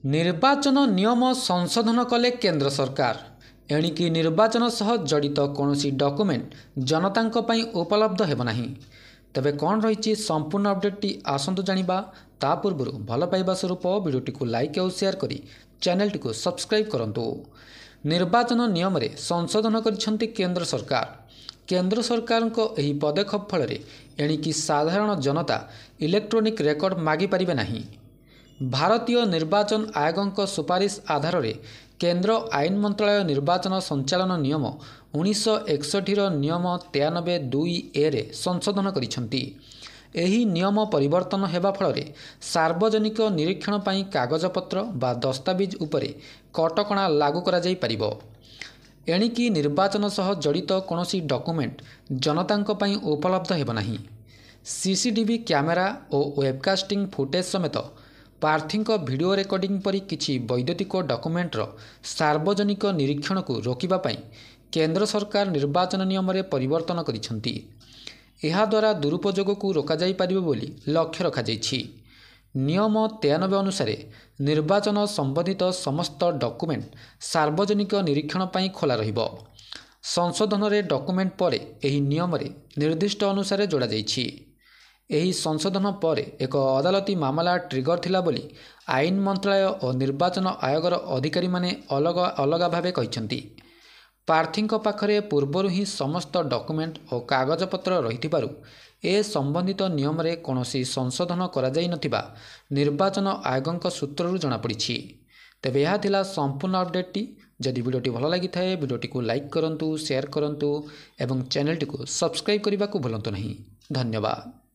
ନିର୍ବାଚନ ନିୟମ ସଂଶୋଧନ କଲେ କେନ୍ଦ୍ର ସରକାର। ଏଣିକି ନିର୍ବାଚନ ସହ ଜଡ଼ିତ କୌଣସି ଡକୁମେଣ୍ଟ ଜନତାଙ୍କ ପାଇଁ ଉପଲବ୍ଧ ହେବ ନାହିଁ। ତେବେ କ'ଣ ରହିଛି ସମ୍ପୂର୍ଣ୍ଣ ଅପଡେଟ୍ଟି ଆସନ୍ତୁ ଜାଣିବା। ତା ପୂର୍ବରୁ ଭଲ ପାଇବା ସ୍ୱରୂପ ଭିଡ଼ିଓଟିକୁ ଲାଇକ୍ ଆଉ ସେୟାର କରି ଚ୍ୟାନେଲଟିକୁ ସବସ୍କ୍ରାଇବ୍ କରନ୍ତୁ। ନିର୍ବାଚନ ନିୟମରେ ସଂଶୋଧନ କରିଛନ୍ତି କେନ୍ଦ୍ର ସରକାର। କେନ୍ଦ୍ର ସରକାରଙ୍କ ଏହି ପଦକ୍ଷେପ ଫଳରେ ଏଣିକି ସାଧାରଣ ଜନତା ଇଲେକ୍ଟ୍ରୋନିକ୍ ରେକର୍ଡ ମାଗିପାରିବେ ନାହିଁ। ଭାରତୀୟ ନିର୍ବାଚନ ଆୟୋଗଙ୍କ ସୁପାରିଶ ଆଧାରରେ କେନ୍ଦ୍ର ଆଇନ ମନ୍ତ୍ରଣାଳୟ ନିର୍ବାଚନ ସଞ୍ଚାଳନ ନିୟମ 1961ର ନିୟମ 93(2)ରେ ସଂଶୋଧନ କରିଛନ୍ତି। ଏହି ନିୟମ ପରିବର୍ତ୍ତନ ହେବା ଫଳରେ ସାର୍ବଜନିକ ନିରୀକ୍ଷଣ ପାଇଁ କାଗଜପତ୍ର ବା ଦସ୍ତାବିଜ ଉପରେ କଟକଣା ଲାଗୁ କରାଯାଇପାରିବ। ଏଣିକି ନିର୍ବାଚନ ସହ ଜଡ଼ିତ କୌଣସି ଡକୁମେଣ୍ଟ ଜନତାଙ୍କ ପାଇଁ ଉପଲବ୍ଧ ହେବ ନାହିଁ। CCTV କ୍ୟାମେରା ଓ ୱେବକାଷ୍ଟିଂ ଫୁଟେଜ ସମେତ ପ୍ରାର୍ଥୀଙ୍କ ଭିଡ଼ିଓ ରେକର୍ଡିଂ ପରି କିଛି ବୈଦ୍ୟୁତିକ ଡକୁମେଣ୍ଟର ସାର୍ବଜନିକ ନିରୀକ୍ଷଣକୁ ରୋକିବା ପାଇଁ କେନ୍ଦ୍ର ସରକାର ନିର୍ବାଚନ ନିୟମରେ ପରିବର୍ତ୍ତନ କରିଛନ୍ତି। ଏହାଦ୍ୱାରା ଦୁରୁପଯୋଗକୁ ରୋକାଯାଇପାରିବ ବୋଲି ଲକ୍ଷ୍ୟ ରଖାଯାଇଛି। ନିୟମ 93 ଅନୁସାରେ ନିର୍ବାଚନ ସମ୍ବନ୍ଧିତ ସମସ୍ତ ଡକୁମେଣ୍ଟ ସାର୍ବଜନିକ ନିରୀକ୍ଷଣ ପାଇଁ ଖୋଲା ରହିବ। ସଂଶୋଧନରେ ଡକୁମେଣ୍ଟ ପରେ ଏହି ନିୟମରେ ନିର୍ଦ୍ଦିଷ୍ଟ ଅନୁସାରେ ଯୋଡ଼ାଯାଇଛି। ଏହି ସଂଶୋଧନ ପରେ ଏକ ଅଦାଲତି ମାମଲା ଟ୍ରିଗର ଥିଲା ବୋଲି ଆଇନ ମନ୍ତ୍ରଣାଳୟ ଓ ନିର୍ବାଚନ ଆୟୋଗର ଅଧିକାରୀମାନେ ଅଲଗା ଭାବେ କହିଛନ୍ତି। ପ୍ରାର୍ଥୀଙ୍କ ପାଖରେ ପୂର୍ବରୁ ହିଁ ସମସ୍ତ ଡକୁମେଣ୍ଟ ଓ କାଗଜପତ୍ର ରହିଥିବାରୁ ଏ ସମ୍ବନ୍ଧିତ ନିୟମରେ କୌଣସି ସଂଶୋଧନ କରାଯାଇନଥିବା ନିର୍ବାଚନ ଆୟୋଗଙ୍କ ସୂତ୍ରରୁ ଜଣାପଡ଼ିଛି। ତେବେ ଏହା ଥିଲା ସମ୍ପୂର୍ଣ୍ଣ ଅପଡେଟ୍ଟି। ଯଦି ଭିଡ଼ିଓଟି ଭଲ ଲାଗିଥାଏ ଭିଡ଼ିଓଟିକୁ ଲାଇକ୍ କରନ୍ତୁ, ସେୟାର କରନ୍ତୁ ଏବଂ ଚ୍ୟାନେଲଟିକୁ ସବସ୍କ୍ରାଇବ୍ କରିବାକୁ ଭୁଲନ୍ତୁ ନାହିଁ। ଧନ୍ୟବାଦ।